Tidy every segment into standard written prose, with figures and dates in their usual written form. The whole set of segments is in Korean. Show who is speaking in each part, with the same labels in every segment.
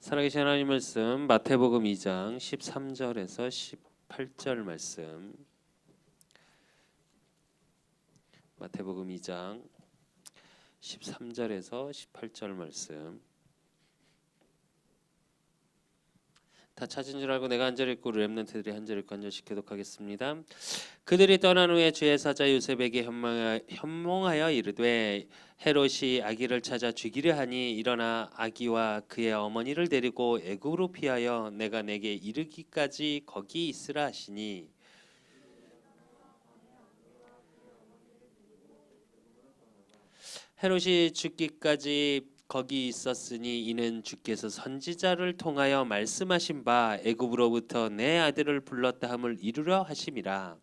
Speaker 1: 살아계신 하나님 말씀 마태복음 2장 13절에서 18절 말씀. 마태복음 2장 13절에서 18절 말씀. 다 찾은 줄 알고 내가 한 절 읽고 렘넌트들이 한 절 읽고 한 절씩 교독하겠습니다. 그들이 떠난 후에 주의 사자 요셉에게 현몽하여 이르되 헤롯이 아기를 찾아 죽이려 하니 일어나 아기와 그의 어머니를 데리고 애굽으로 피하여 내가 내게 이르기까지 거기 있으라 하시니 헤롯이 죽기까지 거기 있었으니 이는 주께서 선지자를 통하여 말씀하신 바 애굽으로부터 내 아들을 불렀다 함을 이루려 하심이라.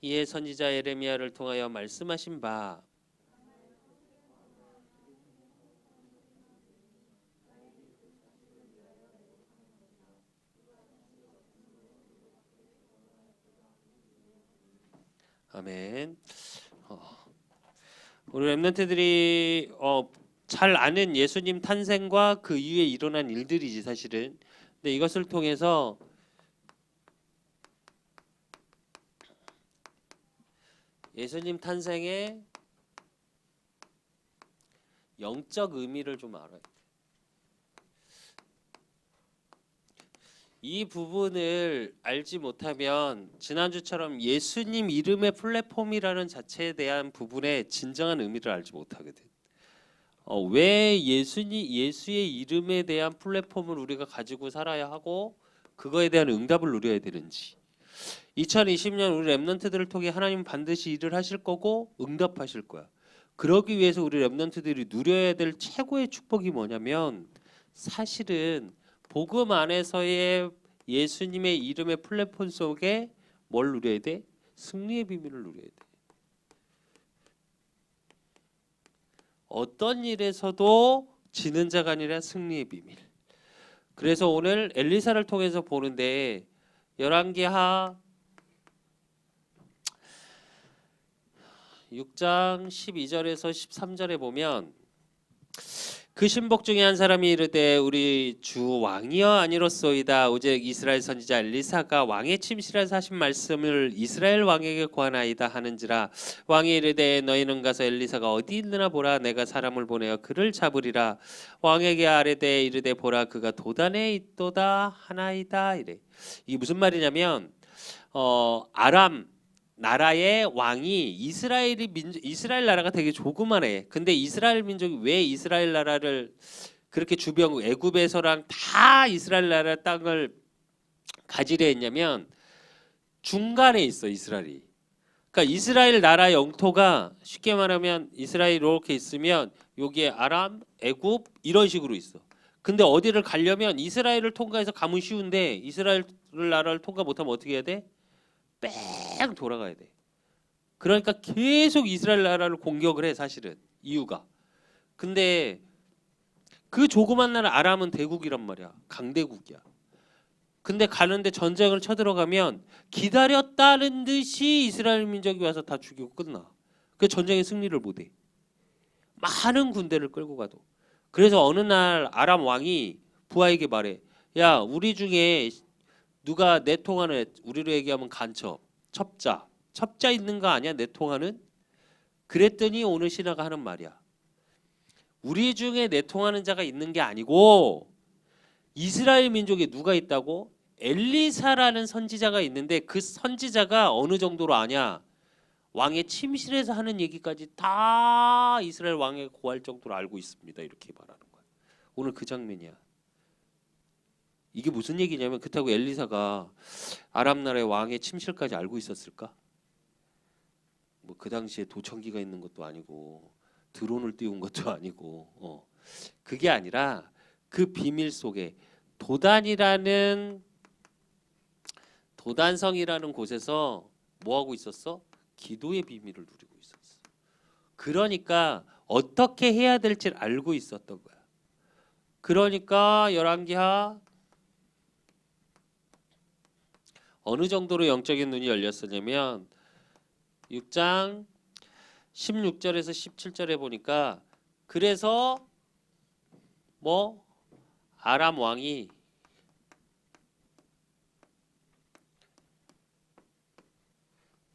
Speaker 1: 이에 선지자 예레미야를 통하여 말씀하신 바 아멘. 우리 렘넌트들이 잘 아는 예수님 탄생과 그 이후에 일어난 일들이지 사실은. 근데 이것을 통해서 예수님 탄생의 영적 의미를 좀 알아야 돼. 이 부분을 알지 못하면 지난주처럼 예수님 이름의 플랫폼이라는 자체에 대한 부분의 진정한 의미를 알지 못하거든. 왜 예수의 이름에 대한 플랫폼을 우리가 가지고 살아야 하고 그거에 대한 응답을 누려야 되는지. 2020년 우리 렘넌트들을 통해 하나님 반드시 일을 하실 거고 응답하실 거야. 그러기 위해서 우리 렘넌트들이 누려야 될 최고의 축복이 뭐냐면 사실은 복음 안에서의 예수님의 이름의 플랫폼 속에 뭘 누려야 돼? 승리의 비밀을 누려야 돼. 어떤 일에서도 지는 자가 아니라 승리의 비밀. 그래서 오늘 엘리사를 통해서 보는데 열왕기하 6장 12절에서 13절에 보면 그 신복 중에 한 사람이 이르되 우리 주 왕이여 아니로소이다. 오직 이스라엘 선지자 엘리사가 왕의 침실에서 하신 말씀을 이스라엘 왕에게 고하나이다 하는지라. 왕이 이르되 너희는 가서 엘리사가 어디 있느냐 보라. 내가 사람을 보내어 그를 잡으리라. 왕에게 아뢰되 이르되 보라 그가 도단에 있도다 하나이다 이래. 이게 무슨 말이냐면 아람 나라의 왕이 이스라엘 나라가 되게 조그만해. 근데 이스라엘 민족이 왜 이스라엘 나라를 그렇게 주변 애굽에서랑 다 이스라엘 나라 땅을 가지려 했냐면 중간에 있어 이스라엘이. 그러니까 이스라엘 나라 영토가 쉽게 말하면 이스라엘이 이렇게 있으면 여기에 아람, 애굽 이런 식으로 있어. 근데 어디를 가려면 이스라엘을 통과해서 가면 쉬운데 이스라엘 나라를 통과 못하면 어떻게 해야 돼? 뺑 돌아가야 돼. 그러니까 계속 이스라엘 나라를 공격을 해 사실은 이유가. 근데 그 조그만 나라 아람은 대국이란 말이야. 강대국이야. 근데 가는데 전쟁을 쳐들어가면 기다렸다는 듯이 이스라엘 민족이 와서 다 죽이고 끝나. 그 전쟁의 승리를 못해. 많은 군대를 끌고 가도. 그래서 어느 날 아람 왕이 부하에게 말해. 야 우리 중에 누가 내통하는 우리로 얘기하면 간첩, 첩자 있는 거 아니야 내통하는? 그랬더니 오늘 신하가 하는 말이야. 우리 중에 내통하는 자가 있는 게 아니고 이스라엘 민족에 누가 있다고? 엘리사라는 선지자가 있는데 그 선지자가 어느 정도로 아냐? 왕의 침실에서 하는 얘기까지 다 이스라엘 왕에게 고할 정도로 알고 있습니다. 이렇게 말하는 거야. 오늘 그 장면이야. 이게 무슨 얘기냐면 그렇다고 엘리사가 아람 나라의 왕의 침실까지 알고 있었을까? 뭐 그 당시에 도청기가 있는 것도 아니고 드론을 띄운 것도 아니고 그게 아니라 그 비밀 속에 도단성이라는 곳에서 뭐 하고 있었어? 기도의 비밀을 누리고 있었어. 그러니까 어떻게 해야 될지를 알고 있었던 거야. 그러니까 열왕기하 어느 정도로 영적인 눈이 열렸었냐면 6장 16절에서 17절에 보니까 그래서 뭐 아람 왕이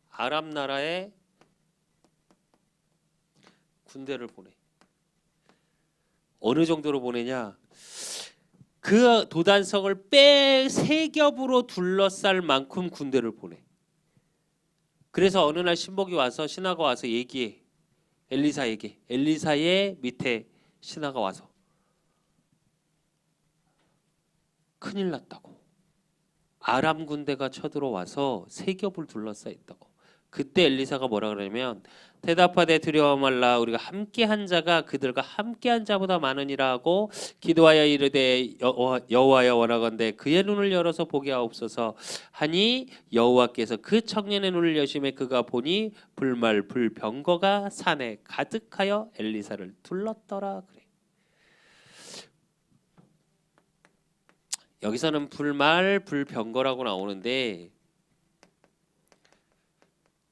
Speaker 1: 아람 나라에 군대를 보내. 어느 정도로 보내냐? 그 도단성을 세 겹으로 둘러쌀 만큼 군대를 보내. 그래서 어느 날 신복이 와서 신하가 와서 얘기해. 엘리사에게. 엘리사의 밑에 신하가 와서 큰일 났다고. 아람 군대가 쳐들어와서 세 겹을 둘러싸 있다고. 그때 엘리사가 뭐라 그러냐면 대답하되 두려워 말라 우리가 함께한 자가 그들과 함께한 자보다 많으니라 하고 기도하여 이르되 여호와여 원하건대 그의 눈을 열어서 보게 하옵소서 하니 여호와께서 그 청년의 눈을 여심해 그가 보니 불말 불병거가 산에 가득하여 엘리사를 둘렀더라 그래. 여기서는 불말 불병거라고 나오는데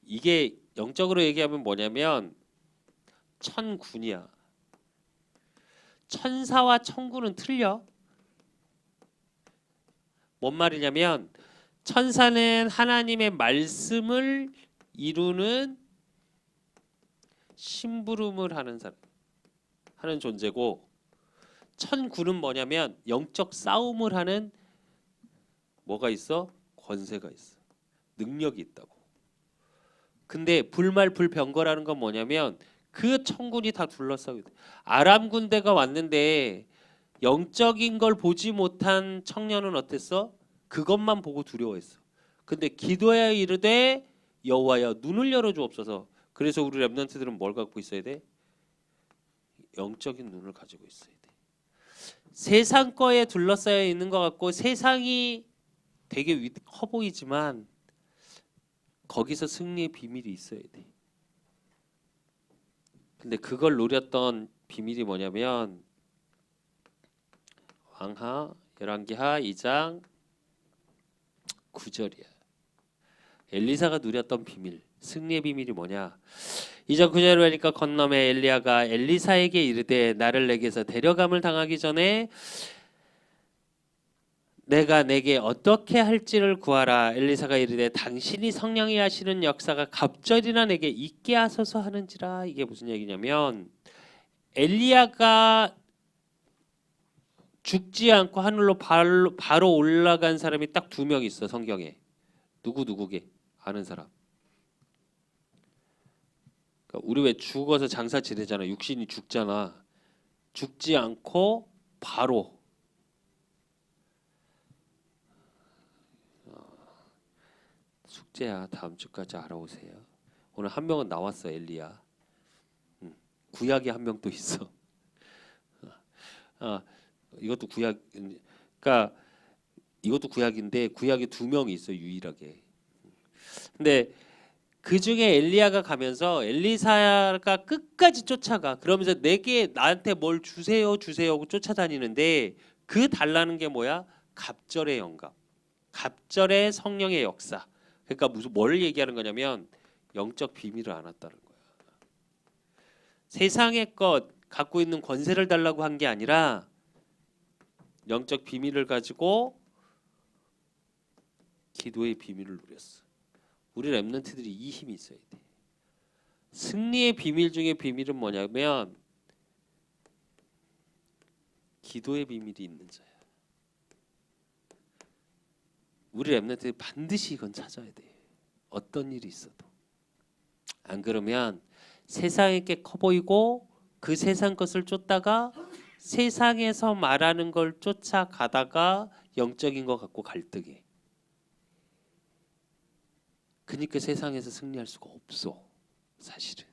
Speaker 1: 이게 영적으로 얘기하면 뭐냐면 천군이야. 천사와 천군은 틀려. 뭔 말이냐면 천사는 하나님의 말씀을 이루는 심부름을 하는 사람, 하는 존재고 천군은 뭐냐면 영적 싸움을 하는 뭐가 있어? 권세가 있어. 능력이 있다고. 근데 불말 불병거라는 건 뭐냐면 그 천군이 다 둘러싸고 있다. 아람 군대가 왔는데 영적인 걸 보지 못한 청년은 어땠어? 그것만 보고 두려워했어. 근데 기도하여 이르되 여호와여 눈을 열어주옵소서. 그래서 우리 렘넌트들은 뭘 갖고 있어야 돼? 영적인 눈을 가지고 있어야 돼. 세상 거에 둘러싸여 있는 것 같고 세상이 되게 커 보이지만 거기서 승리의 비밀이 있어야 돼. 근데 그걸 노렸던 비밀이 뭐냐면 왕하 열왕기하 2장 9절이야. 엘리사가 누렸던 비밀, 승리의 비밀이 뭐냐? 2장 9절을 하니까 건너매 엘리야가 엘리사에게 이르되 나를 내게서 데려감을 당하기 전에 내가 내게 어떻게 할지를 구하라. 엘리사가 이르되 당신이 성령이 하시는 역사가 갑절이나 내게 있게 하소서 하는지라. 이게 무슨 얘기냐면 엘리야가 죽지 않고 하늘로 바로 올라간 사람이 딱 2명 있어 성경에. 누구게 아는 사람. 그러니까 우리 왜 죽어서 장사 지내잖아. 육신이 죽잖아. 죽지 않고 바로 숙제야. 다음 주까지 알아오세요. 오늘 한 명은 나왔어 엘리야. 구약에 한 명 또 있어. 이것도 구약. 그러니까 이것도 구약인데 구약에 2명이 있어 유일하게. 근데 그 중에 엘리야가 가면서 엘리사가 끝까지 쫓아가. 그러면서 내게 나한테 뭘 주세요 하고 쫓아다니는데 그 달라는 게 뭐야? 갑절의 영감, 갑절의 성령의 역사. 그러니까 무슨 뭘 얘기하는 거냐면 영적 비밀을 알았다는 거야. 세상의 것 갖고 있는 권세를 달라고 한 게 아니라 영적 비밀을 가지고 기도의 비밀을 누렸어. 우리 렘넌트들이 이 힘이 있어야 돼. 승리의 비밀 중에 비밀은 뭐냐면 기도의 비밀이 있는 자야. 우리 렘넌트들이 반드시 이건 찾아야 돼. 어떤 일이 있어도. 안 그러면 세상에게 커 보이고 그 세상 것을 쫓다가 세상에서 말하는 걸 쫓아가다가 영적인 거 갖고 갈등해. 그러니까 세상에서 승리할 수가 없어. 사실은.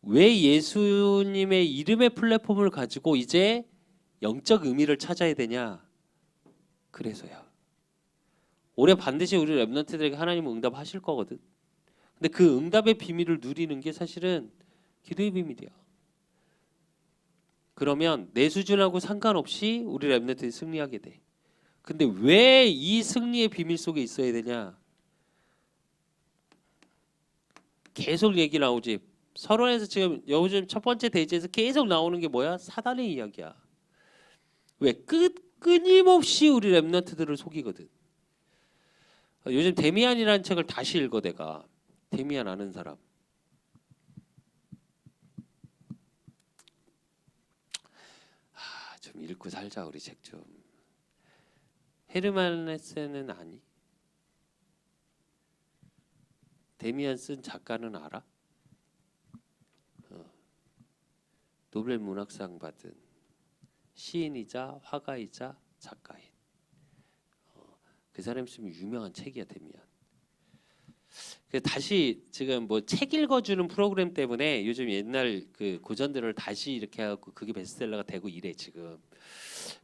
Speaker 1: 왜 예수님의 이름의 플랫폼을 가지고 이제 영적 의미를 찾아야 되냐? 그래서야. 올해 반드시 우리 렘넌트들에게 하나님은 응답하실 거거든. 근데 그 응답의 비밀을 누리는 게 사실은 기도의 비밀이야. 그러면 내 수준하고 상관없이 우리 렘넌트들이 승리하게 돼. 근데 왜 이 승리의 비밀 속에 있어야 되냐? 계속 얘기 나오지. 서론에서 지금 요즘 첫 번째 대지에서 계속 나오는 게 뭐야? 사단의 이야기야. 왜? 끊임없이 우리 렘넌트들을 속이거든. 요즘 데미안이라는 책을 다시 읽어 내가. 데미안 아는 사람. 좀 읽고 살자 우리 책 좀. 헤르만 헤세는 아니? 데미안 쓴 작가는 알아? 노벨 문학상 받은 시인이자 화가이자 작가인. 그 사람이 쓰면 유명한 책이야 데미안. 다시 지금 뭐 책 읽어주는 프로그램 때문에 요즘 옛날 그 고전들을 다시 이렇게 하고 그게 베스트셀러가 되고 이래 지금.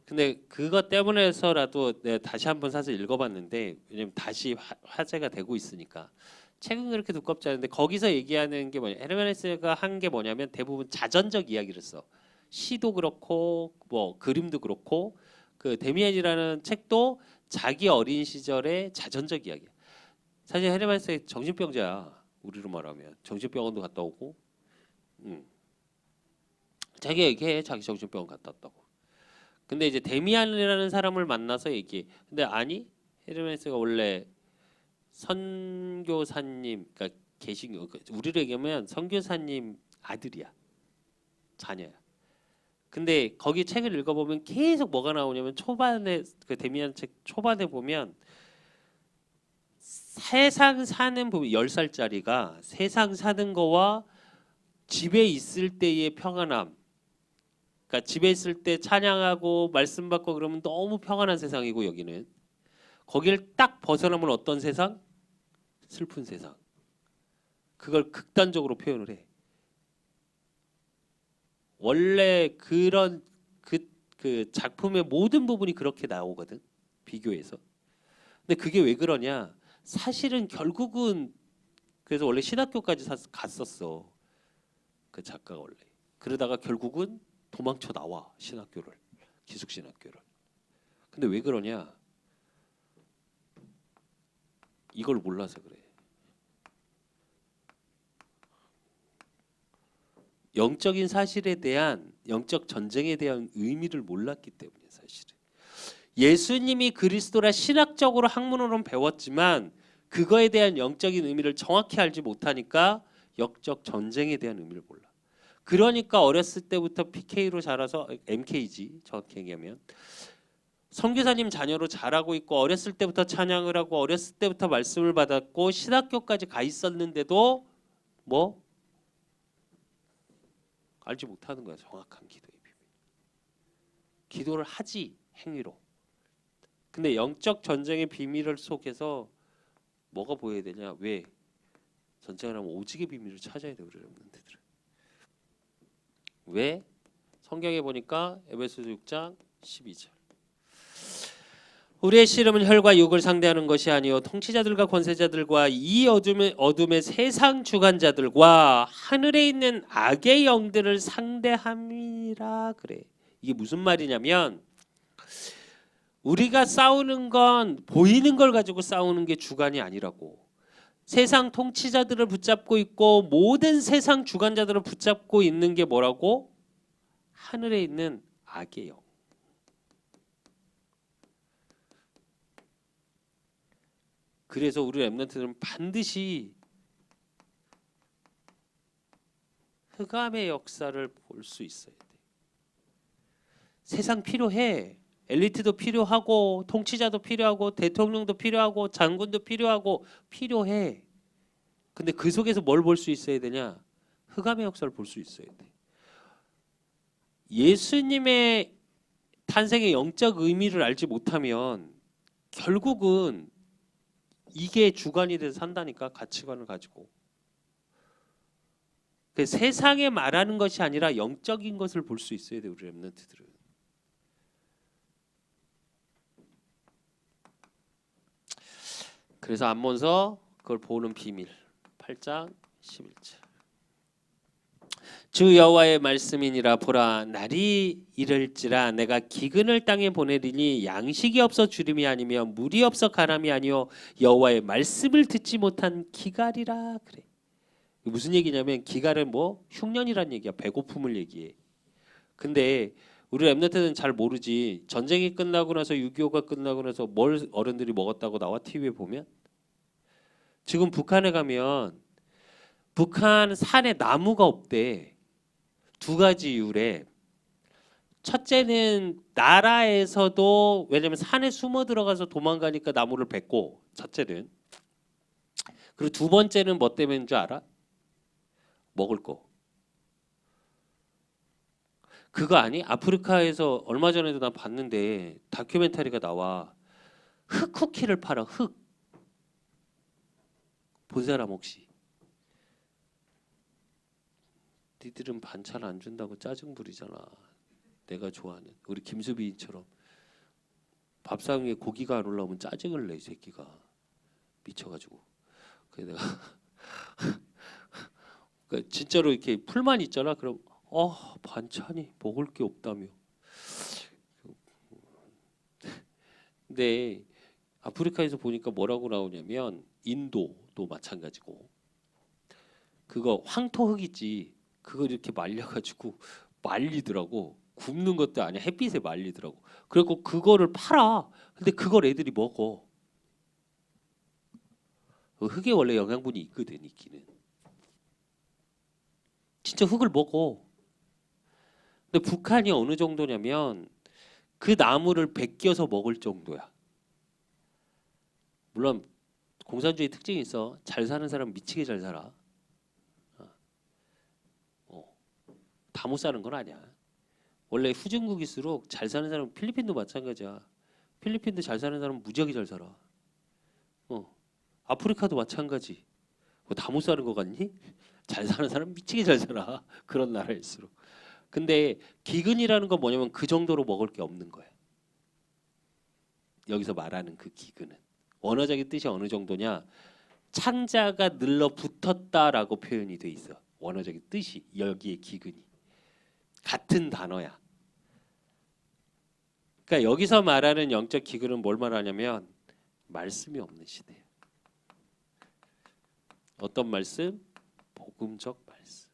Speaker 1: 근데 그것 때문에서라도 내가 다시 한번 사서 읽어봤는데 왜냐면 다시 화제가 되고 있으니까 책은 그렇게 두껍지 않은데 거기서 얘기하는 게 뭐냐 헤르만헤세가 한 게 뭐냐면 대부분 자전적 이야기를 써. 시도 그렇고 뭐 그림도 그렇고 그 데미안이라는 책도 자기 어린 시절의 자전적 이야기야. 사실 헤르만헤세 정신병자야. 우리로 말하면 정신병원도 갔다 오고, 자기 얘기해 자기 정신병원 갔다 왔다고. 근데 이제 데미안이라는 사람을 만나서 얘기해. 근데 아니 헤르만헤세가 원래 선교사님, 그러니까 개신교, 우리로 얘기하면 선교사님 아들이야, 자녀야. 근데 거기 책을 읽어보면 계속 뭐가 나오냐면 초반에 그 데미안 책 초반에 보면 세상 사는 부분 10살짜리가 세상 사는 거와 집에 있을 때의 평안함, 그러니까 집에 있을 때 찬양하고 말씀 받고 그러면 너무 평안한 세상이고 여기는 거기를 딱 벗어나면 어떤 세상? 슬픈 세상. 그걸 극단적으로 표현을 해. 원래 그런 그 작품의 모든 부분이 그렇게 나오거든. 비교해서. 근데 그게 왜 그러냐? 사실은 결국은 그래서 원래 신학교까지 갔었어. 그 작가가 원래. 그러다가 결국은 도망쳐 나와 신학교를. 기숙신학교를. 근데 왜 그러냐? 이걸 몰라서 그래. 영적인 사실에 대한 영적 전쟁에 대한 의미를 몰랐기 때문에 사실은. 예수님이 그리스도라 신학적으로 학문으로는 배웠지만 그거에 대한 영적인 의미를 정확히 알지 못하니까 영적 전쟁에 대한 의미를 몰라. 그러니까 어렸을 때부터 PK로 자라서 MK지 정확히 얘기하면 선교사님 자녀로 자라고 있고 어렸을 때부터 찬양을 하고 어렸을 때부터 말씀을 받았고 신학교까지 가 있었는데도 뭐 알지 못하는 거야. 정확한 기도의 비밀. 기도를 하지 행위로. 근데 영적 전쟁의 비밀을 속에서 뭐가 보여야 되냐? 왜? 전쟁을 하면 오직의 비밀을 찾아야 돼 우리 여러분들은. 왜? 성경에 보니까 에베소서 6장 12절. 우리의 씨름은 혈과 육을 상대하는 것이 아니요 통치자들과 권세자들과 이 어둠의 세상 주관자들과 하늘에 있는 악의 영들을 상대함이라 그래. 이게 무슨 말이냐면 우리가 싸우는 건 보이는 걸 가지고 싸우는 게 주관이 아니라고. 세상 통치자들을 붙잡고 있고 모든 세상 주관자들을 붙잡고 있는 게 뭐라고? 하늘에 있는 악의 영. 그래서 우리 렘넌트들은 반드시 흑암의 역사를 볼 수 있어야 돼. 세상 필요해. 엘리트도 필요하고 통치자도 필요하고 대통령도 필요하고 장군도 필요해. 근데 그 속에서 뭘 볼 수 있어야 되냐? 흑암의 역사를 볼 수 있어야 돼. 예수님의 탄생의 영적 의미를 알지 못하면 결국은 이게 주관이 돼서 산다니까. 가치관을 가지고. 그 세상에 말하는 것이 아니라 영적인 것을 볼 수 있어야 돼 우리 렘넌트들은. 그래서 암몬서 그걸 보는 비밀 8장 11절. 주 여호와의 말씀이니라. 보라, 날이 이를지라 내가 기근을 땅에 보내리니 양식이 없어 주림이 아니며 물이 없어 가람이 아니요 여호와의 말씀을 듣지 못한 기갈이라. 그래. 무슨 얘기냐면 기갈은 뭐 흉년이란 얘기야. 배고픔을 얘기해. 근데 우리 랩런트는 잘 모르지. 전쟁이 끝나고 나서 6.25가 끝나고 나서 뭘 어른들이 먹었다고 나와 TV에 보면, 지금 북한에 가면 북한 산에 나무가 없대. 두 가지 이유래. 첫째는 나라에서도, 왜냐면 산에 숨어 들어가서 도망가니까 나무를 뱉고, 첫째는. 그리고 두 번째는 뭐 때문인 줄 알아? 먹을 거. 그거 아니? 아프리카에서 얼마 전에도 나 봤는데 다큐멘터리가 나와. 흙 쿠키를 팔아. 흙. 본 사람 혹시? 니들은 반찬 안 준다고 짜증 부리잖아. 내가 좋아하는 우리 김수빈처럼 밥상 위에 고기가 안 올라오면 짜증을 내, 이 새끼가. 미쳐가지고. 그래서 내가 그러니까 진짜로 이렇게 풀만 있잖아. 그럼 반찬이 먹을 게 없다며. 근데 아프리카에서 보니까 뭐라고 나오냐면 인도도 마찬가지고, 그거 황토흙 있지. 그거 이렇게 말려가지고 말리더라고. 굽는 것도 아니야. 햇빛에 말리더라고. 그리고 그거를 팔아. 근데 그걸 애들이 먹어. 그 흙에 원래 영양분이 있거든, 있기는. 진짜 흙을 먹어. 근데 북한이 어느 정도냐면 그 나무를 베껴서 먹을 정도야. 물론 공산주의 특징이 있어. 잘 사는 사람 미치게 잘 살아. 다 못 사는 건 아니야. 원래 후진국일수록 잘 사는 사람은, 필리핀도 마찬가지야. 필리핀도 잘 사는 사람은 무지하게 잘 살아. 아프리카도 마찬가지. 뭐 다 못 사는 거 같니? 잘 사는 사람 미치게 잘 살아. 그런 나라일수록. 근데 기근이라는 건 뭐냐면 그 정도로 먹을 게 없는 거야. 여기서 말하는 그 기근은 원어적인 뜻이 어느 정도냐? 창자가 늘러붙었다라고 표현이 돼 있어. 원어적인 뜻이 여기에 기근이 같은 단어야. 그러니까 여기서 말하는 영적 기근은 뭘 말하냐면 말씀이 없는 시대야. 어떤 말씀? 복음적 말씀.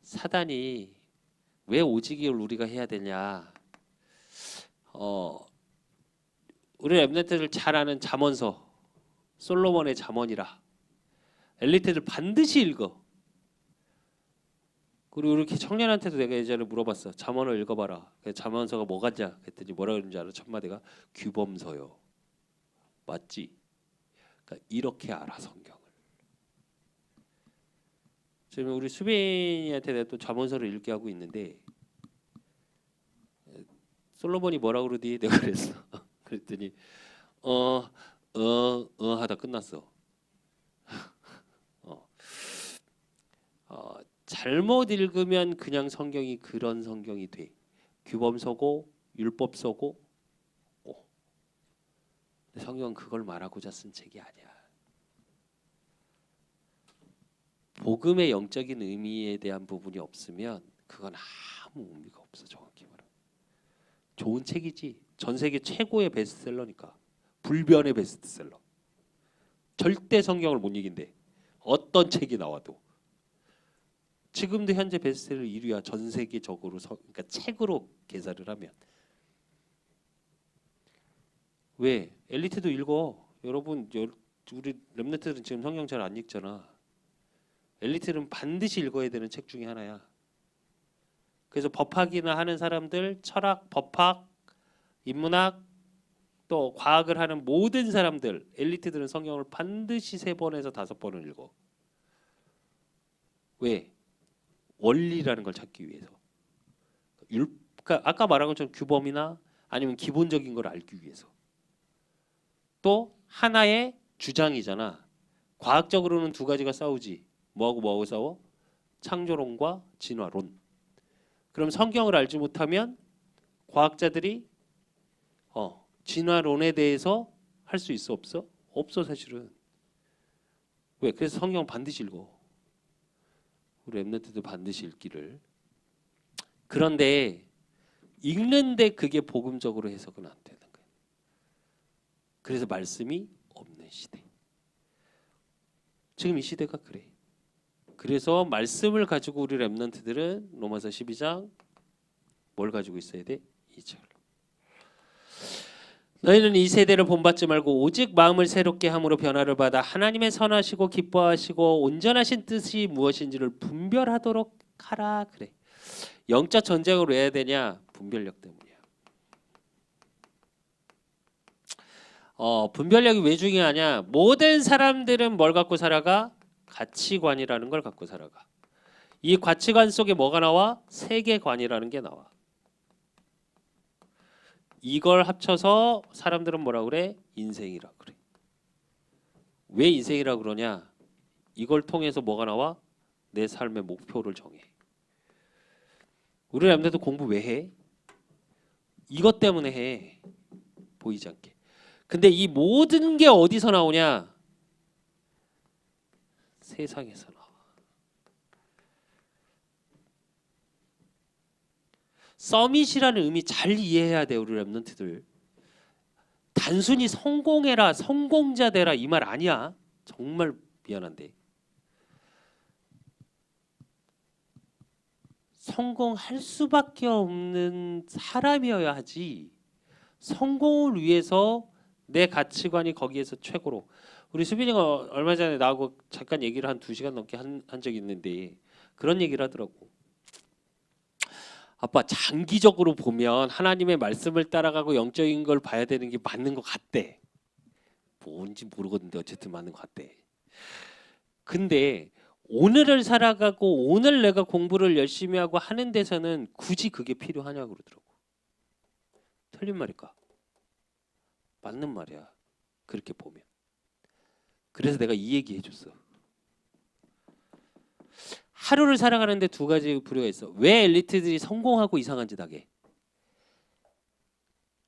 Speaker 1: 사단이 왜 오직을 우리가 해야 되냐? 우리 랩런트들 잘 아는 잠언서, 솔로몬의 잠언이라 엘리트들 반드시 읽어. 그리고 이렇게 청년한테도 내가 예전에 물어봤어. 잠언을 읽어봐라. 잠언서가 뭐 같냐? 그랬더니 뭐라 그러는지 알아? 첫 마디가 규범서요. 맞지? 그러니까 이렇게 알아, 성경을. 지금 우리 수빈이한테 내가 또 잠언서를 읽게 하고 있는데, 솔로몬이 뭐라 그러디? 내가 그랬어. 그랬더니 하다 끝났어. 잘못 읽으면 그냥 성경이 그런 성경이 돼. 규범서고 율법서고. 성경은 그걸 말하고자 쓴 책이 아니야. 복음의 영적인 의미에 대한 부분이 없으면 그건 아무 의미가 없어. 정확히 말하면 좋은 책이지. 전 세계 최고의 베스트셀러니까. 불변의 베스트셀러. 절대 성경을 못 이긴대. 어떤 책이 나와도. 지금도 현재 베스트셀러 1위야. 전 세계적으로. 그러니까 책으로 계산을 하면. 왜? 엘리트도 읽어. 여러분, 우리 랩런트들은 지금 성경 잘 안 읽잖아. 엘리트는 반드시 읽어야 되는 책 중에 하나야. 그래서 법학이나 하는 사람들, 철학, 법학, 인문학, 또 과학을 하는 모든 사람들, 엘리트들은 성경을 반드시 3번에서 5번을 읽어. 왜? 원리라는 걸 찾기 위해서. 그러니까 아까 말한 것처럼 규범이나 아니면 기본적인 걸 알기 위해서. 또 하나의 주장이잖아. 과학적으로는 두 가지가 싸우지. 뭐하고 싸워? 창조론과 진화론. 그럼 성경을 알지 못하면 과학자들이 진화론에 대해서 할 수 있어 없어? 없어 사실은. 왜? 그래서 성경 반드시 읽어. 우리 렘넌트도 반드시 읽기를. 그런데 읽는데 그게 복음적으로 해석은 안 되는 거예요. 그래서 말씀이 없는 시대. 지금 이 시대가 그래. 그래서 말씀을 가지고 우리 렘넌트들은 로마서 12장 뭘 가지고 있어야 돼? 2절. 너희는 이 세대를 본받지 말고 오직 마음을 새롭게 함으로 변화를 받아 하나님의 선하시고 기뻐하시고 온전하신 뜻이 무엇인지를 분별하도록 하라 그래. 영적 전쟁을 왜 해야 되냐? 분별력 때문이야. 분별력이 왜 중요하냐? 모든 사람들은 뭘 갖고 살아가? 가치관이라는 걸 갖고 살아가. 이 가치관 속에 뭐가 나와? 세계관이라는 게 나와. 이걸 합쳐서 사람들은 뭐라 그래? 인생이라 그래. 왜 인생이라 그러냐? 이걸 통해서 뭐가 나와? 내 삶의 목표를 정해. 우리 남자도 공부 왜 해? 이것 때문에 해. 보이지 않게. 근데 이 모든 게 어디서 나오냐? 세상에서 나와. 서밋이라는 의미 잘 이해해야 돼 우리 랩런트들. 단순히 성공해라, 성공자 되라 이 말 아니야. 정말 미안한데. 성공할 수밖에 없는 사람이어야 하지. 성공을 위해서 내 가치관이 거기에서 최고로. 우리 수빈이가 얼마 전에 나하고 잠깐 얘기를 한 2시간 넘게 한 적이 있는데 그런 얘기를 하더라고. 아빠 장기적으로 보면 하나님의 말씀을 따라가고 영적인 걸 봐야 되는 게 맞는 것 같대. 뭔지 모르겠는데 어쨌든 맞는 것 같대. 근데 오늘을 살아가고 오늘 내가 공부를 열심히 하고 하는 데서는 굳이 그게 필요하냐고 그러더라고. 틀린 말일까? 맞는 말이야. 그렇게 보면. 그래서 내가 이 얘기 해줬어. 하루를 살아가는데 2가지 부류가 있어. 왜 엘리트들이 성공하고 이상한 짓 하게?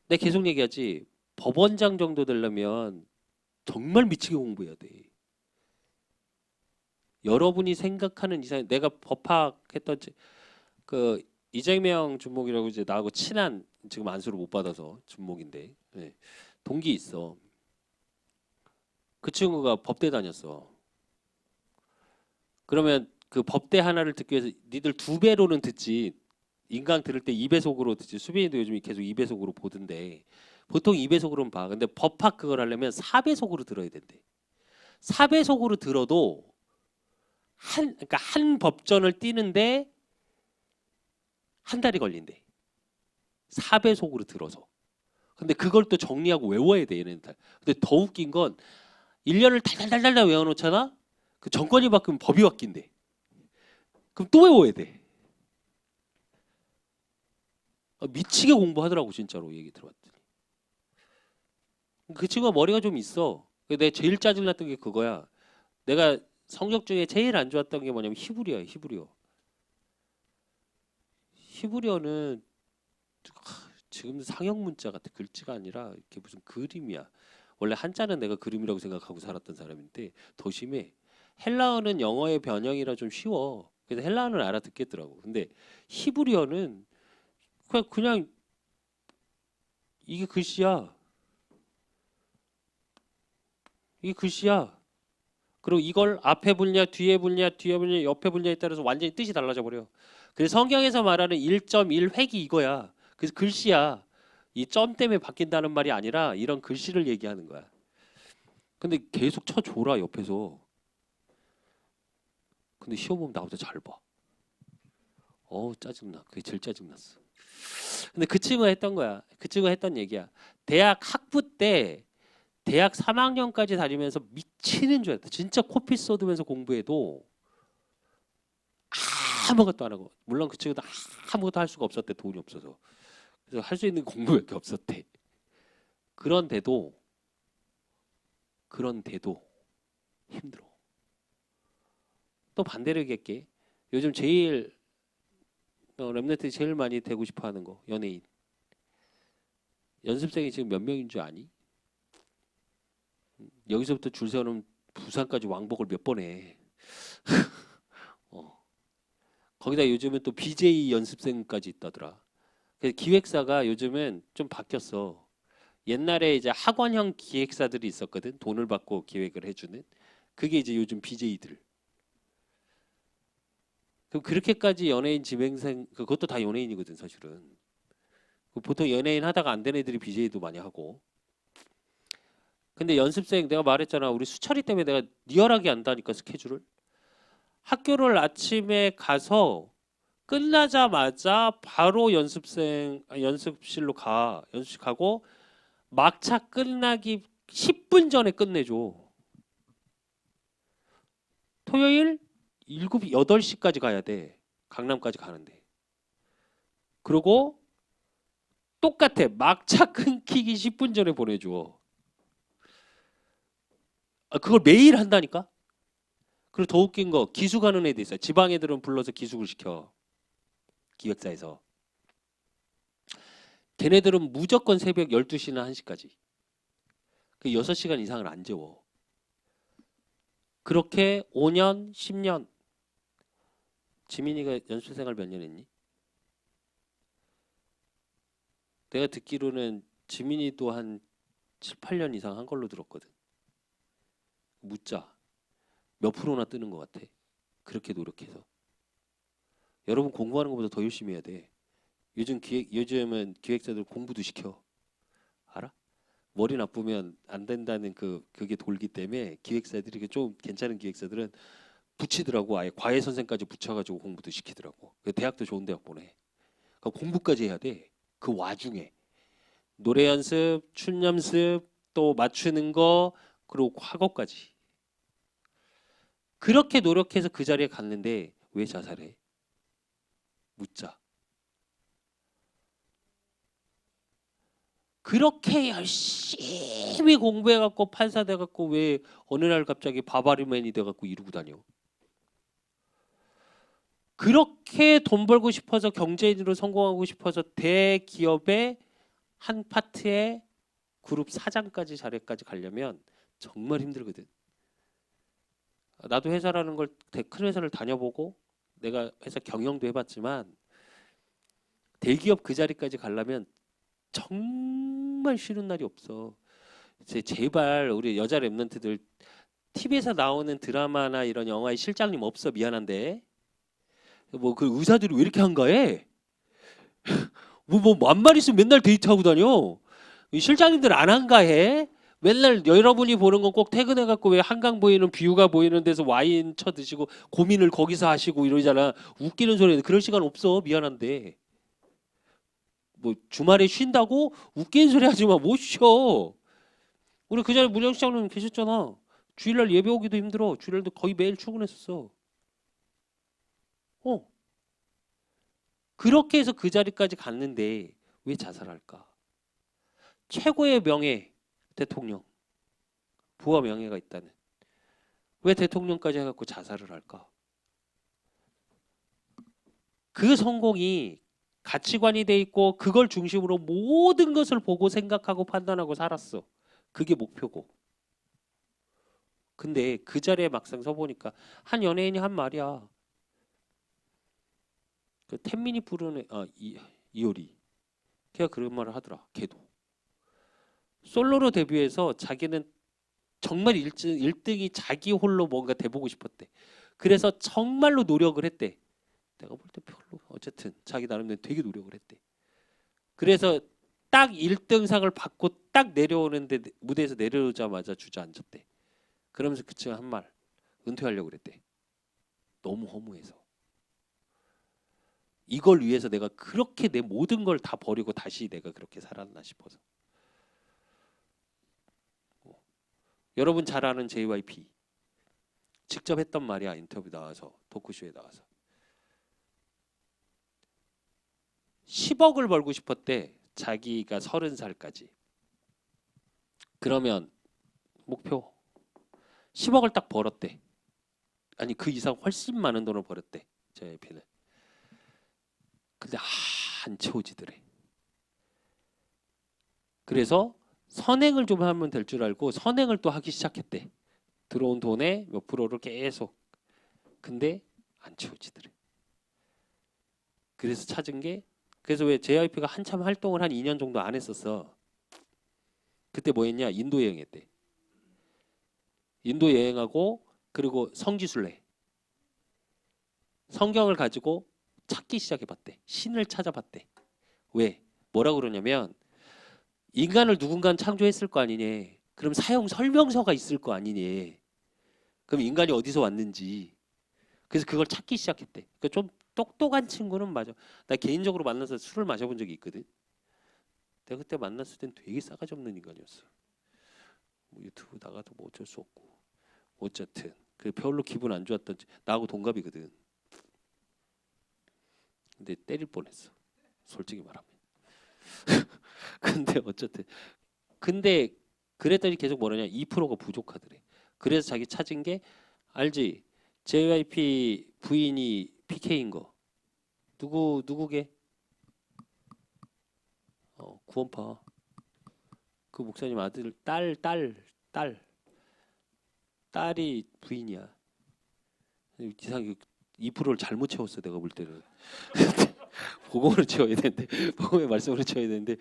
Speaker 1: 내가 계속 얘기하지. 법원장 정도 되려면 정말 미치게 공부해야 돼. 여러분이 생각하는 이상 내가 법학했던 그 이재명 준목이라고 이제 나하고 친한 지금 안수를 못 받아서 준목인데 네. 동기 있어. 그 친구가 법대 다녔어. 그러면 그 법대 하나를 듣기 위해서 니들 2배로는 듣지. 인강 들을 때 2배속으로 듣지. 수빈이도 요즘 계속 2배속으로 보던데 보통 2배속으로는 봐. 근데 법학 그걸 하려면 4배속으로 들어야 된대. 4배속으로 들어도 그러니까 한 법전을 뛰는데 한 달이 걸린대. 4배속으로 들어서. 근데 그걸 또 정리하고 외워야 돼 얘네들. 근데 더 웃긴 건 1년을 달달달달 외워놓잖아. 그 정권이 바뀌면 법이 바뀐대. 그럼 또 외워야 돼. 미치게 공부하더라고 진짜로 얘기 들어봤더니. 그 친구가 머리가 좀 있어. 내가 제일 짜증났던 게 그거야. 내가 성적 중에 제일 안 좋았던 게 뭐냐면 히브리어야. 히브리어. 히브리어는 지금 상형 문자 같아. 글씨가 아니라 이렇게 무슨 그림이야. 원래 한자는 내가 그림이라고 생각하고 살았던 사람인데 더 심해. 헬라어는 영어의 변형이라 좀 쉬워. 그래서 헬라어는 알아듣겠더라고. 근데 히브리어는 그냥 이게 글씨야. 이게 글씨야. 그리고 이걸 앞에 불냐 뒤에 불냐 뒤에 불냐 옆에 불냐에 따라서 완전히 뜻이 달라져 버려. 그래서 성경에서 말하는 1.1획이 이거야. 그래서 글씨야. 이 점 때문에 바뀐다는 말이 아니라 이런 글씨를 얘기하는 거야. 근데 계속 쳐줘라 옆에서. 근데 시험 보면 나보다 잘 봐. 짜증나. 그게 제일 짜증났어. 근데 그 친구가 했던 거야. 그 친구가 했던 얘기야. 대학 학부 때 대학 3학년까지 다니면서 미치는 줄 알았다. 진짜 코피 쏟으면서 공부해도 아무것도 안 하고. 물론 그 친구도 아무것도 할 수가 없었대. 돈이 없어서. 그래서 할 수 있는 공부밖에 없었대. 그런데도 힘들어. 또 반대로 얘기할게. 요즘 제일 랩네트 제일 많이 되고 싶어하는 거 연예인. 연습생이 지금 몇 명인 줄 아니? 여기서부터 줄 세우는 부산까지 왕복을 몇 번 해. 어. 거기다 요즘은 또 BJ 연습생까지 있다더라. 그래서 기획사가 요즘은 좀 바뀌었어. 옛날에 이제 학원형 기획사들이 있었거든. 돈을 받고 기획을 해주는. 그게 이제 요즘 BJ들. 그럼 그렇게까지 연예인 지명생 그것도 다 연예인이거든 사실은. 보통 연예인 하다가 안 된 애들이 BJ도 많이 하고. 근데 연습생 내가 말했잖아. 우리 수철이 때문에 내가 리얼하게 안다니까 스케줄을. 학교를 아침에 가서 끝나자마자 바로 연습실로 가. 연습실 가고 막차 끝나기 10분 전에 끝내줘. 토요일 7, 8시까지 가야 돼. 강남까지 가는데. 그리고 똑같아. 막차 끊기기 10분 전에 보내줘. 그걸 매일 한다니까? 그리고 더 웃긴 거 기숙하는 애들 있어요. 지방 애들은 불러서 기숙을 시켜. 기획사에서. 걔네들은 무조건 새벽 12시나 1시까지. 그 6시간 이상을 안 재워. 그렇게 5년, 10년. 지민이가 연수생활 몇 년 했니? 내가 듣기로는 지민이도 한 7, 8년 이상 한 걸로 들었거든. 묻자. 몇 프로나 뜨는 것 같아. 그렇게 노력해서. 여러분 공부하는 것보다 더 열심히 해야 돼. 요즘은 기획자들 공부도 시켜. 알아? 머리 나쁘면 안 된다는 그게 돌기 때문에 기획사들이 좀 괜찮은 기획사들은 붙이더라고. 아예 과외 선생까지 붙여가지고 공부도 시키더라고. 대학도 좋은 대학 보내. 그러니까 공부까지 해야 돼. 그 와중에 노래 연습, 춤 연습, 또 맞추는 거 그리고 학업까지. 그렇게 노력해서 그 자리에 갔는데 왜 자살해? 묻자. 그렇게 열심히 공부해갖고 판사 돼갖고 왜 어느 날 갑자기 바바리맨이 돼갖고 이러고 다녀? 그렇게 돈 벌고 싶어서 경제인으로 성공하고 싶어서 대기업의 한 파트의 그룹 사장까지 자리까지 가려면 정말 힘들거든. 나도 회사라는 걸 큰 회사를 다녀보고 내가 회사 경영도 해봤지만 대기업 그 자리까지 가려면 정말 쉬는 날이 없어. 제발 우리 여자 랩런트들 TV에서 나오는 드라마나 이런 영화의 실장님 없어 미안한데 뭐 그 의사들이 왜 이렇게 한가해? 뭐 만말 있으면 맨날 데이트하고 다녀. 이 실장님들 안 한가해? 맨날 여러분이 보는 건 꼭 퇴근해 갖고 왜 한강 보이는 뷰가 보이는 데서 와인 쳐 드시고 고민을 거기서 하시고 이러잖아. 웃기는 소리는 그럴 시간 없어. 미안한데. 뭐 주말에 쉰다고 웃기는 소리 하지 마. 못 쉬어. 우리 그 전에 문영 시장님 계셨잖아. 주일날 예배 오기도 힘들어. 주일날도 거의 매일 출근했었어. 어. 그렇게 해서 그 자리까지 갔는데 왜 자살할까? 최고의 명예 대통령. 부와 명예가 있다는. 왜 대통령까지 해갖고 자살을 할까? 그 성공이 가치관이 돼 있고 그걸 중심으로 모든 것을 보고 생각하고 판단하고 살았어. 그게 목표고. 근데 그 자리에 막상 서보니까 한 연예인이 한 말이야. 그 텐민이 부르는 이효리. 걔가 그런 말을 하더라. 걔도. 솔로로 데뷔해서 자기는 정말 1등이 자기 홀로 뭔가 돼보고 싶었대. 그래서 정말로 노력을 했대. 내가 볼 때 별로 어쨌든 자기 나름대로 되게 노력을 했대. 그래서 딱 1등상을 받고 딱 내려오는데 무대에서 내려오자마자 주저앉았대. 그러면서 그 친구 한 말 은퇴하려고 그랬대. 너무 허무해서. 이걸 위해서 내가 그렇게 내 모든 걸 다 버리고 다시 내가 그렇게 살았나 싶어서. 여러분 잘 아는 JYP 직접 했던 말이야. 인터뷰 나와서 토크쇼에 나와서 10억을 벌고 싶었대. 자기가 30살까지. 그러면 목표 10억을 딱 벌었대. 아니 그 이상 훨씬 많은 돈을 벌었대. JYP는. 근데 안 채워지더래. 그래서 선행을 좀 하면 될 줄 알고 선행을 또 하기 시작했대. 들어온 돈의 몇 프로를 계속. 근데 안 채워지더래. 그래서 찾은 게, 그래서 왜 JYP가 한참 활동을 한 2년 정도 안 했었어. 그때 뭐 했냐? 인도 여행했대. 인도 여행하고 그리고 성지순례. 성경을 가지고 찾기 시작해봤대. 신을 찾아봤대. 왜? 뭐라 그러냐면 인간을 누군가는 창조했을 거 아니니. 그럼 사용 설명서가 있을 거 아니니. 그럼 인간이 어디서 왔는지. 그래서 그걸 찾기 시작했대. 그 좀 똑똑한 친구는 맞아. 나 개인적으로 만나서 술을 마셔본 적이 있거든. 내가 그때 만났을 땐 되게 싸가지 없는 인간이었어. 뭐 유튜브 나가도 뭐 어쩔 수 없고. 어쨌든 그 별로 기분 안 좋았던, 나하고 동갑이거든. 근데 때릴 뻔했어. 솔직히 말하면. 근데 어쨌든 근데 그랬더니 계속 뭐라냐, 2%가 부족하더래. 그래서 자기 찾은 게, 알지? JYP 부인이 PK인 거. 누구게? 구원파. 그 목사님 아들 딸이 부인이야. 이상하게 2%를 잘못 채웠어 내가 볼 때는. 복음으로 채워야 되는데, 복음의 말씀으로 채워야 되는데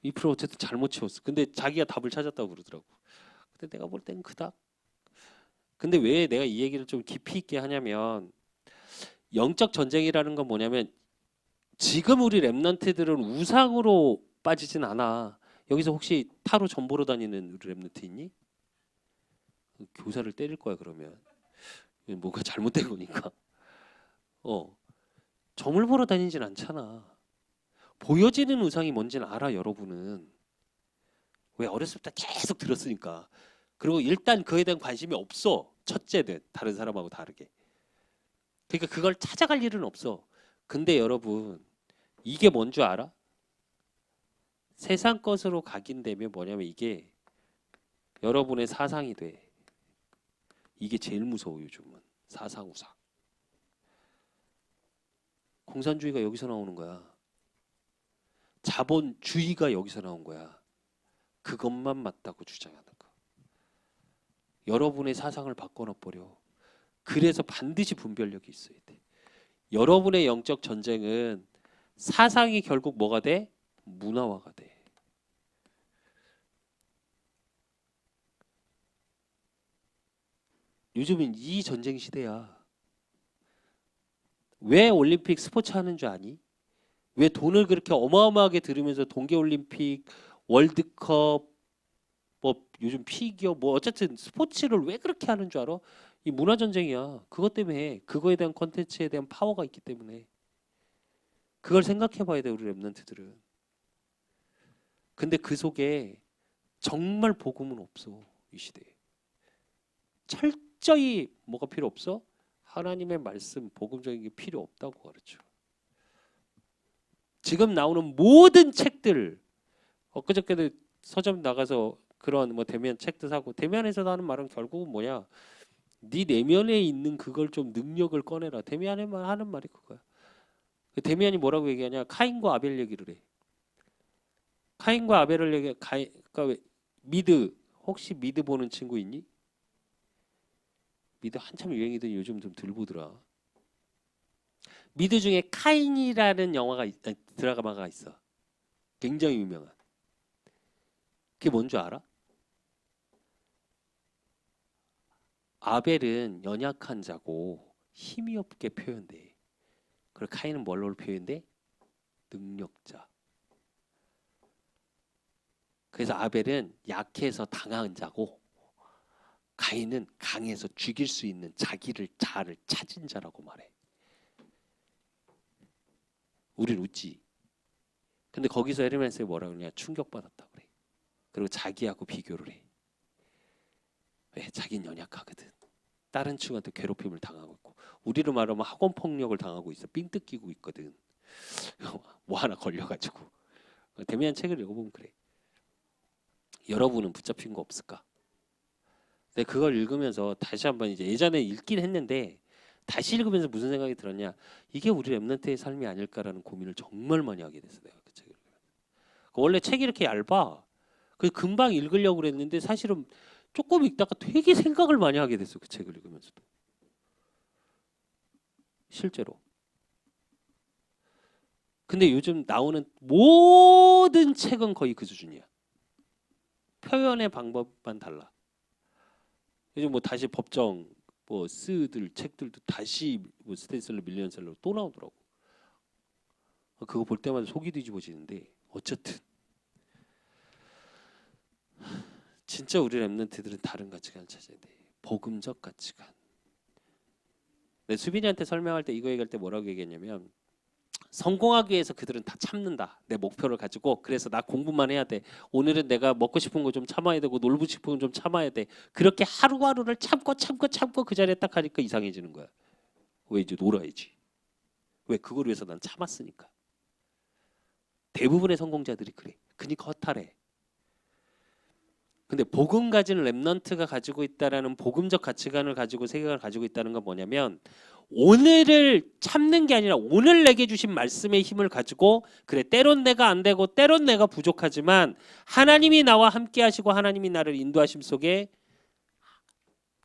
Speaker 1: 2% 어쨌든 잘못 채웠어. 근데 자기가 답을 찾았다고 그러더라고. 근데 내가 볼 땐 그닥. 근데 왜 내가 이 얘기를 좀 깊이 있게 하냐면, 영적 전쟁이라는 건 뭐냐면 지금 우리 랩런트들은 우상으로 빠지진 않아. 여기서 혹시 타로 점 보러 다니는 우리 랩런트 있니? 교사를 때릴 거야 그러면. 뭐가 잘못된 거니까. 점을 보러 다니진 않잖아. 보여지는 우상이 뭔지는 알아 여러분은. 왜? 어렸을 때 계속 들었으니까. 그리고 일단 그에 대한 관심이 없어. 첫째는 다른 사람하고 다르게. 그러니까 그걸 찾아갈 일은 없어. 근데 여러분, 이게 뭔 줄 알아? 세상 것으로 각인되면 뭐냐면 이게 여러분의 사상이 돼. 이게 제일 무서워 요즘은. 사상 우상. 공산주의가 여기서 나오는 거야. 자본주의가 여기서 나온 거야. 그것만 맞다고 주장하는 거. 여러분의 사상을 바꿔놔 버려. 그래서 반드시 분별력이 있어야 돼. 여러분의 영적 전쟁은 사상이 결국 뭐가 돼? 문화화가 돼. 요즘은 이 전쟁 시대야. 왜 올림픽 스포츠 하는 줄 아니? 왜 돈을 그렇게 어마어마하게 들으면서 동계올림픽, 월드컵, 뭐 요즘 피겨, 뭐 어쨌든 스포츠를 왜 그렇게 하는 줄 알아? 이 문화 전쟁이야. 그것 때문에 해. 그거에 대한 컨텐츠에 대한 파워가 있기 때문에. 그걸 생각해 봐야 돼 우리 랩런트들은. 근데 그 속에 정말 복음은 없어 이 시대에. 철저히 뭐가 필요 없어? 하나님의 말씀, 복음적인 게 필요 없다고 가르쳐. 지금 나오는 모든 책들, 엊그저께도 서점 나가서 그런 뭐 대면 책도 사고, 대면에서 하는 말은 결국은 뭐냐? 네 내면에 있는 그걸 좀 능력을 꺼내라. 대면에만 하는 말이 그거야. 대면이 뭐라고 얘기하냐? 카인과 아벨 얘기를 해. 카인과 아벨을 얘기, 그러니까 미드, 혹시 미드 보는 친구 있니? 미드 한참 유행이던 요즘 좀 덜 보더라. 미드 중에 카인이라는 영화가 아니, 드라마가 있어. 굉장히 유명한. 그게 뭔 줄 알아? 아벨은 연약한 자고 힘이 없게 표현돼. 그리고 카인은 뭘로 표현돼? 능력자. 그래서 아벨은 약해서 당한 자고 가인은 강해서 죽일 수 있는 자를 찾은 자라고 말해. 우린 웃지. 근데 거기서 헤르메스가 뭐라고 그러냐? 충격받았다 그래. 그리고 자기하고 비교를 해. 왜? 자기는 연약하거든. 다른 친구한테 괴롭힘을 당하고 있고, 우리로 말하면 학원 폭력을 당하고 있어. 삥 뜯기고 있거든. 뭐 하나 걸려가지고. 데미안 책을 읽어보면 그래. 여러분은 붙잡힌 거 없을까? 근데 그걸 읽으면서 다시 한번, 이제 예전에 읽긴 했는데 다시 읽으면서 무슨 생각이 들었냐? 이게 우리 랩런트의 삶이 아닐까라는 고민을 정말 많이 하게 됐어. 내가 그 책을. 원래 책이 이렇게 얇아. 그 금방 읽으려고 그랬는데 사실은 조금 읽다가 되게 생각을 많이 하게 됐어. 그 책을 읽으면서도. 실제로. 근데 요즘 나오는 모든 책은 거의 그 수준이야. 표현의 방법만 달라. 요즘 뭐 다시 법정 뭐 쓰들 책들도 다시 뭐 스테디셀러 밀리언셀러로 또 나오더라고. 그거 볼 때마다 속이 뒤집어지는데 어쨌든 진짜 우리 랩런트들은 다른 가치관을 찾아야 돼. 복음적 가치관. 내 수빈이한테 설명할 때 이거 얘기할 때 뭐라고 얘기했냐면 성공하기 위해서 그들은 다 참는다. 내 목표를 가지고 그래서 나 공부만 해야 돼. 오늘은 내가 먹고 싶은 거 좀 참아야 되고 놀고 싶은 거 좀 참아야 돼. 그렇게 하루하루를 참고 그 자리에 딱 하니까 이상해지는 거야. 왜 이제 놀아야지. 왜 그걸 위해서 난 참았으니까. 대부분의 성공자들이 그래. 그러니까 허탈해. 근데 복음 가진 랩넌트가 가지고 있다라는 복음적 가치관을 가지고 세계관을 가지고 있다는 건 뭐냐면 오늘을 참는 게 아니라 오늘 내게 주신 말씀의 힘을 가지고 그래 때론 내가 안 되고 때론 내가 부족하지만 하나님이 나와 함께 하시고 하나님이 나를 인도하심 속에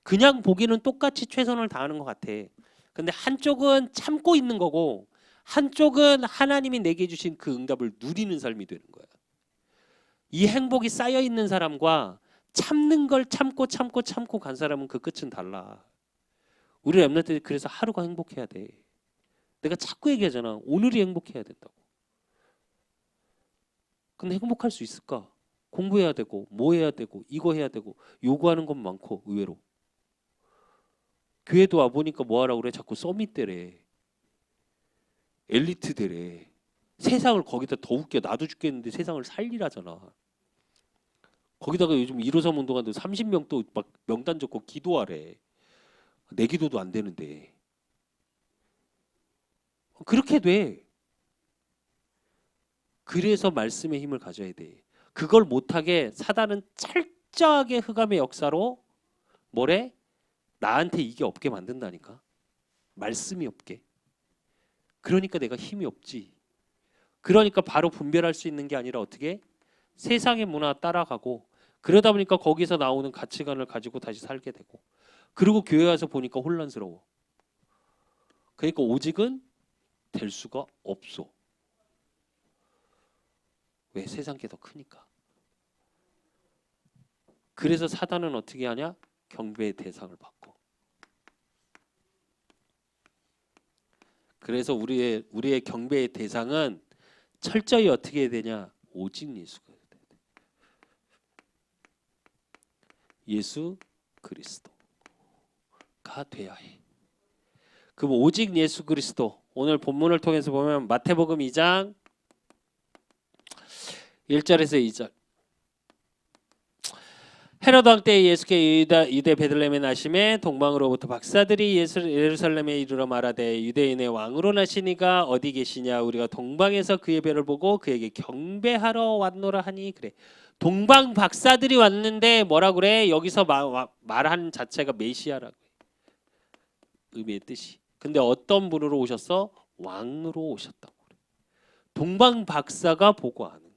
Speaker 1: 그냥 보기는 똑같이 최선을 다하는 것 같아. 근데 한쪽은 참고 있는 거고 한쪽은 하나님이 내게 주신 그 응답을 누리는 삶이 되는 거야. 이 행복이 쌓여 있는 사람과 참는 걸 참고 간 사람은 그 끝은 달라. 우리 랩런트들이 그래서 하루가 행복해야 돼. 내가 자꾸 얘기하잖아. 오늘이 행복해야 된다고. 근데 행복할 수 있을까? 공부해야 되고 뭐 해야 되고 이거 해야 되고 요구하는 건 많고 의외로. 교회도 와보니까 뭐 하라고 그래? 자꾸 서밋대래. 엘리트대래. 세상을 거기다 더 웃겨. 나도 죽겠는데 세상을 살리라잖아. 거기다가 요즘 1호선 운동하는데 30명 또 막 명단 적고 기도하래. 내 기도도 안 되는데. 그렇게 돼. 그래서 말씀의 힘을 가져야 돼. 그걸 못하게 사단은 철저하게 흑암의 역사로 뭐래? 나한테 이게 없게 만든다니까. 말씀이 없게. 그러니까 내가 힘이 없지. 그러니까 바로 분별할 수 있는 게 아니라 어떻게? 세상의 문화 따라가고 그러다 보니까 거기서 나오는 가치관을 가지고 다시 살게 되고 그리고 교회 와서 보니까 혼란스러워. 그러니까 오직은 될 수가 없어. 왜? 세상 게 더 크니까. 그래서 사단은 어떻게 하냐? 경배의 대상을 받고. 그래서 우리의 경배의 대상은 철저히 어떻게 해야 되냐? 오직 예수가 돼야 돼. 예수 그리스도가 돼야 해. 그럼 오직 예수 그리스도. 오늘 본문을 통해서 보면 마태복음 2장 1절에서 2절. 헤로드 왕 때 예수께 유대 베들레헴에 나심에 동방으로부터 박사들이 예루살렘에 이르러 말하되 유대인의 왕으로 나시니가 어디 계시냐 우리가 동방에서 그의 별을 보고 그에게 경배하러 왔노라 하니 그래. 동방 박사들이 왔는데 뭐라 그래? 여기서 말한 자체가 메시아라고 의미의 뜻이. 근데 어떤 분으로 오셨어? 왕으로 오셨다고 그래. 동방 박사가 보고 아는 거야.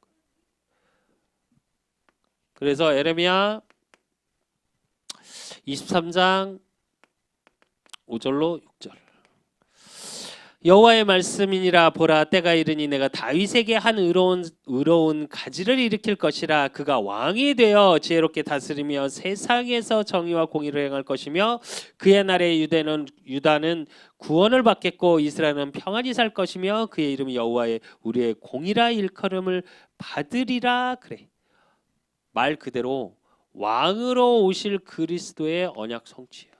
Speaker 1: 그래서 에레미야 23장 5절로 6절. 여호와의 말씀이니라 보라 때가 이르니 내가 다윗에게 한 의로운 가지를 일으킬 것이라 그가 왕이 되어 지혜롭게 다스리며 세상에서 정의와 공의를 행할 것이며 그의 날에 유다는 구원을 받겠고 이스라엘은 평안히 살 것이며 그의 이름이 여호와의 우리의 공의라 일컬음을 받으리라 그래. 말 그대로 왕으로 오실 그리스도의 언약 성취야.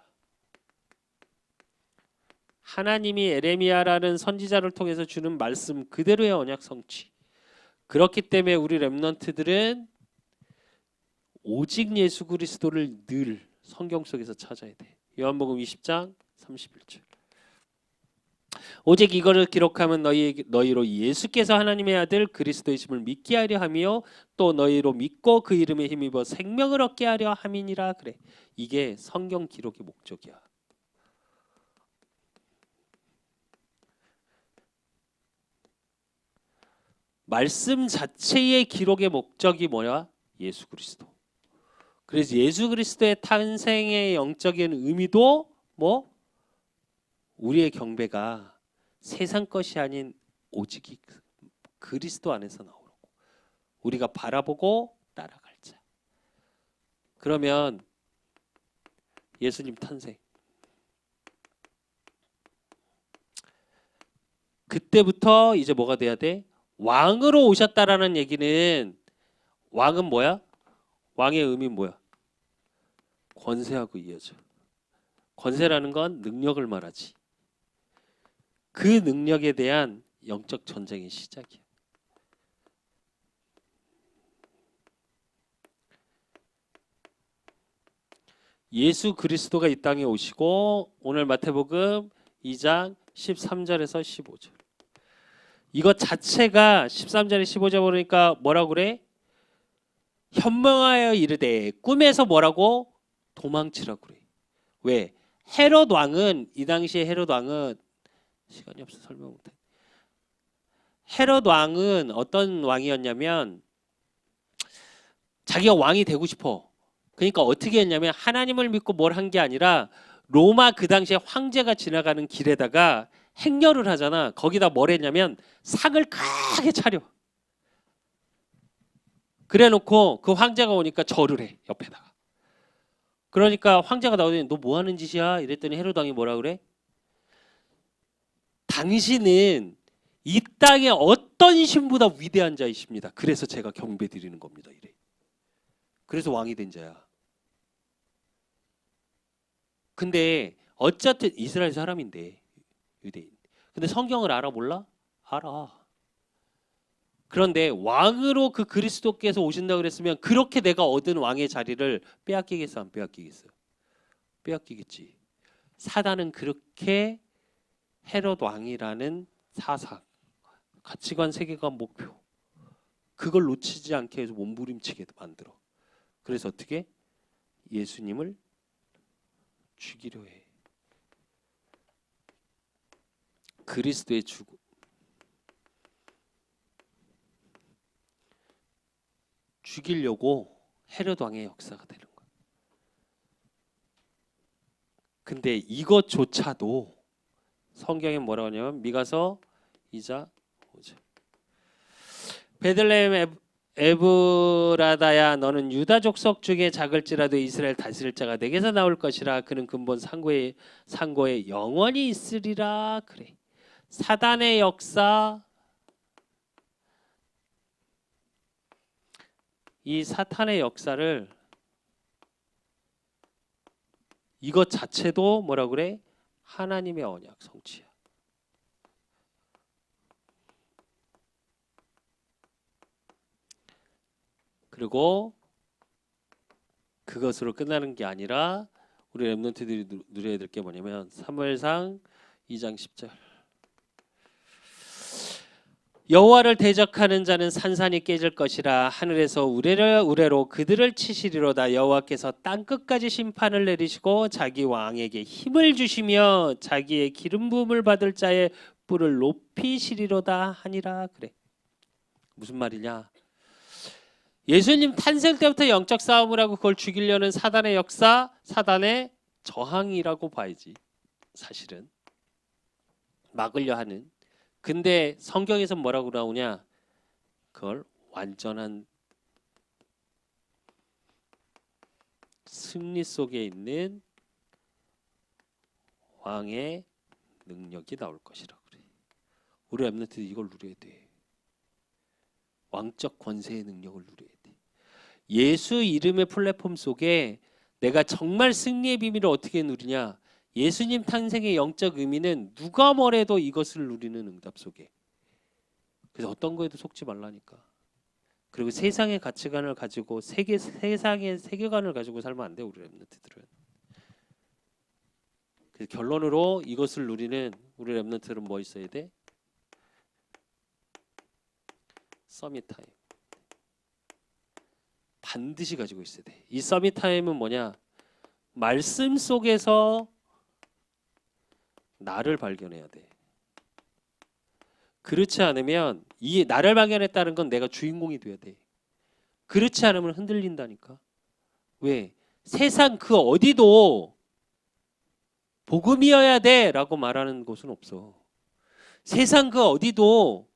Speaker 1: 하나님이 에레미야라는 선지자를 통해서 주는 말씀 그대로의 언약 성취. 그렇기 때문에 우리 렘넌트들은 오직 예수 그리스도를 늘 성경 속에서 찾아야 돼. 요한복음 20장 31절. 오직 이거를 기록하면 너희로 예수께서 하나님의 아들 그리스도이심을 믿게 하려 하며 또 너희로 믿고 그 이름에 힘입어 생명을 얻게 하려 함이니라 그래. 이게 성경 기록의 목적이야. 말씀 자체의 기록의 목적이 뭐야? 예수 그리스도. 그래서 예수 그리스도의 탄생의 영적인 의미도 뭐 우리의 경배가 세상 것이 아닌 오직 이 그리스도 안에서 나오고 우리가 바라보고 따라갈 자. 그러면 예수님 탄생 그때부터 이제 뭐가 돼야 돼? 왕으로 오셨다라는 얘기는 왕은 뭐야? 왕의 의미는 뭐야? 권세하고 이어져. 권세라는 건 능력을 말하지. 그 능력에 대한 영적 전쟁의 시작이야. 예수 그리스도가 이 땅에 오시고 오늘 마태복음 2장 13절에서 15절. 이것 자체가 13절에 15절 보니까 뭐라고 그래? 현명하여 이르되 꿈에서 뭐라고? 도망치라고 그래. 왜? 헤롯 왕은 이 당시에 헤롯 왕은 시간이 없어 설명 못해. 헤롯 왕은 어떤 왕이었냐면 자기가 왕이 되고 싶어. 그러니까 어떻게 했냐면 하나님을 믿고 뭘 한 게 아니라 로마 그 당시에 황제가 지나가는 길에다가 행렬을 하잖아. 거기다 뭘 했냐면 상을 크게 차려. 그래놓고 그 황제가 오니까 절을 해 옆에다가. 그러니까 황제가 나오더니 너 뭐 하는 짓이야? 이랬더니 헤롯 왕이 뭐라 그래? 당신은 이 땅의 어떤 신보다 위대한 자이십니다. 그래서 제가 경배 드리는 겁니다. 이래. 그래서 왕이 된 자야. 근데 어쨌든 이스라엘 사람인데 유대인. 근데 성경을 알아 몰라? 알아. 그런데 왕으로 그 그리스도께서 오신다고 그랬으면 그렇게 내가 얻은 왕의 자리를 빼앗기겠어 안 빼앗기겠어? 빼앗기겠지. 사단은 그렇게 헤롯 왕이라는 사상, 가치관, 세계관, 목표 그걸 놓치지 않게 해서 몸부림치게 만들어. 그래서 어떻게? 예수님을 죽이려 해. 그리스도의 죽음. 죽이려고 헤롯 왕의 역사가 되는 거야. 근데 이것조차도 성경에 뭐라고 하냐면 미가서 2장 5절. 베들레헴 에브라다야 너는 유다 족속 중에 작을지라도 이스라엘 다스릴 자가 내게서 나올 것이라. 그는 근본 상고에 영원히 있으리라. 그래. 사단의 역사, 이 사탄의 역사를 이것 자체도 뭐라 그래? 하나님의 언약 성취야. 그리고 그것으로 끝나는 게 아니라 우리 렘넌트들이 누려야 될 게 뭐냐면 사무엘상 2장 10절. 여호와를 대적하는 자는 산산이 깨질 것이라. 하늘에서 우레로 그들을 치시리로다. 여호와께서 땅 끝까지 심판을 내리시고 자기 왕에게 힘을 주시며 자기의 기름 부음을 받을 자의 뿔을 높이시리로다 하니라. 그래. 무슨 말이냐? 예수님 탄생 때부터 영적 싸움을 하고 그걸 죽이려는 사단의 역사, 사단의 저항이라고 봐야지. 사실은 막으려 하는. 근데 성경에서 뭐라고 나오냐? 그걸 완전한 승리 속에 있는 왕의 능력이 나올 것이라 그래. 우리 렘넌트들 이걸 누려야 돼. 왕적 권세의 능력을 누려야 돼. 예수 이름의 플랫폼 속에 내가 정말 승리의 비밀을 어떻게 누리냐? 예수님 탄생의 영적 의미는 누가 뭐래도 이것을 누리는 응답 속에. 그래서 어떤 거에도 속지 말라니까. 그리고 세상의 가치관을 가지고 세상의 세계관을 가지고 살면 안 돼. 우리 렘넌트들은. 그래서 결론으로 이것을 누리는 우리 렘넌트들은 뭐 있어야 돼? 서밋 타임. 반드시 가지고 있어야 돼. 이 서밋 타임은 뭐냐? 말씀 속에서 나를 발견해야 돼. 그렇지 않으면 이 나를 발견했다는 건 내가 주인공이 돼야 돼. 그렇지 않으면 흔들린다니까. 왜? 세상 그 어디도 복음이어야 돼라고 말하는 곳은 없어. 세상 그 어디도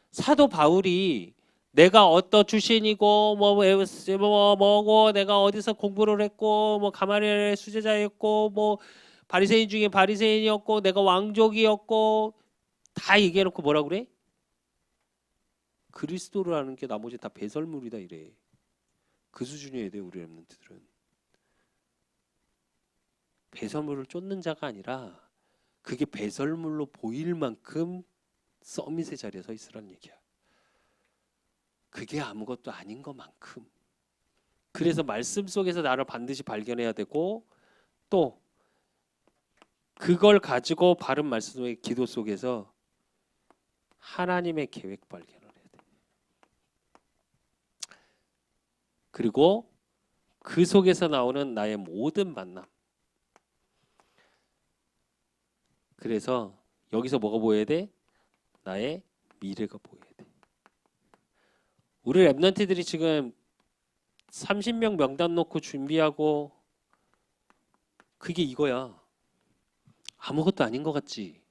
Speaker 1: 사도 바울이 내가 어떤 출신이고 뭐고 내가 어디서 공부를 했고 뭐 가마리엘의 수제자였고 뭐 바리새인 중에 바리새인이었고 내가 왕족이었고 다 얘기해놓고 뭐라 그래? 그리스도를 아는 게 나머지 다 배설물이다 이래. 그 수준이어야 돼 우리 렘넌트들은. 배설물을 쫓는 자가 아니라 그게 배설물로 보일 만큼 서밋의 자리에 서 있으라는 얘기야. 그게 아무것도 아닌 것만큼. 그래서 말씀 속에서 나를 반드시 발견해야 되고 또 그걸 가지고 바른 말씀 속의 기도 속에서 하나님의 계획 발견을 해야 돼. 그리고 그 속에서 나오는 나의 모든 만남. 그래서 여기서 뭐가 보여야 돼? 나의 미래가 보여야 돼. 우리 랩런트들이 지금 30명 명단 놓고 준비하고 그게 이거야. 아무것도 아닌 것 같지.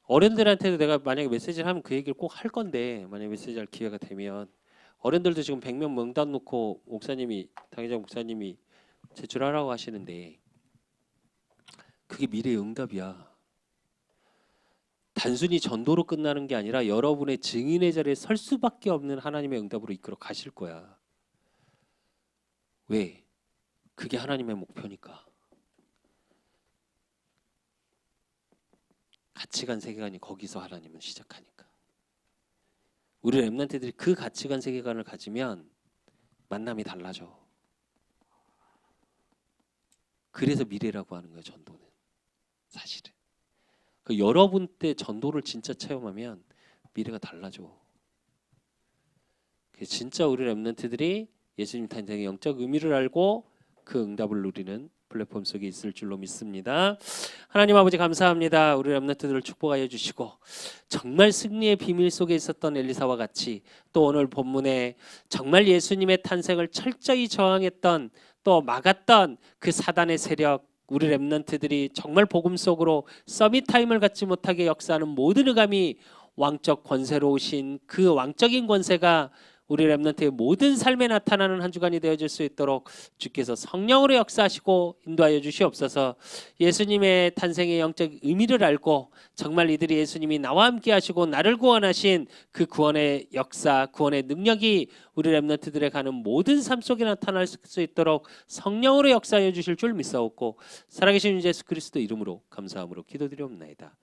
Speaker 1: 어른들한테도 내가 만약에 메시지를 하면 그 얘기를 꼭 할 건데 만약에 메시지 할 기회가 되면 어른들도 지금 100명 명단 놓고 목사님이 당회장 목사님이 제출하라고 하시는데 그게 미래의 응답이야. 단순히 전도로 끝나는 게 아니라 여러분의 증인의 자리에 설 수밖에 없는 하나님의 응답으로 이끌어 가실 거야. 왜? 그게 하나님의 목표니까. 가치관 세계관이 거기서 하나님은 시작하니까. 우리 렘넌트들이 그 가치관 세계관을 가지면 만남이 달라져. 그래서 미래라고 하는 거예요. 전도는. 사실은. 그 여러분 때 전도를 진짜 체험하면 미래가 달라져. 진짜 우리 렘넌트들이 예수님 탄생의 영적 의미를 알고 그 응답을 누리는 플랫폼 속에 있을 줄로 믿습니다. 하나님 아버지 감사합니다. 우리 렘넌트들을 축복하여 주시고 정말 승리의 비밀 속에 있었던 엘리사와 같이 또 오늘 본문에 정말 예수님의 탄생을 철저히 저항했던 또 막았던 그 사단의 세력 우리 렘넌트들이 정말 복음 속으로 서밋 타임을 갖지 못하게 역사하는 모든 흑암이 왕적 권세로 오신 그 왕적인 권세가 우리 렘넌트의 모든 삶에 나타나는 한 주간이 되어질 수 있도록 주께서 성령으로 역사하시고 인도하여 주시옵소서. 예수님의 탄생의 영적 의미를 알고 정말 이들이 예수님이 나와 함께 하시고 나를 구원하신 그 구원의 역사 구원의 능력이 우리 렘넌트들의 가는 모든 삶 속에 나타날 수 있도록 성령으로 역사하여 주실 줄 믿사옵고 살아계신 예수 그리스도 이름으로 감사함으로 기도드리옵나이다.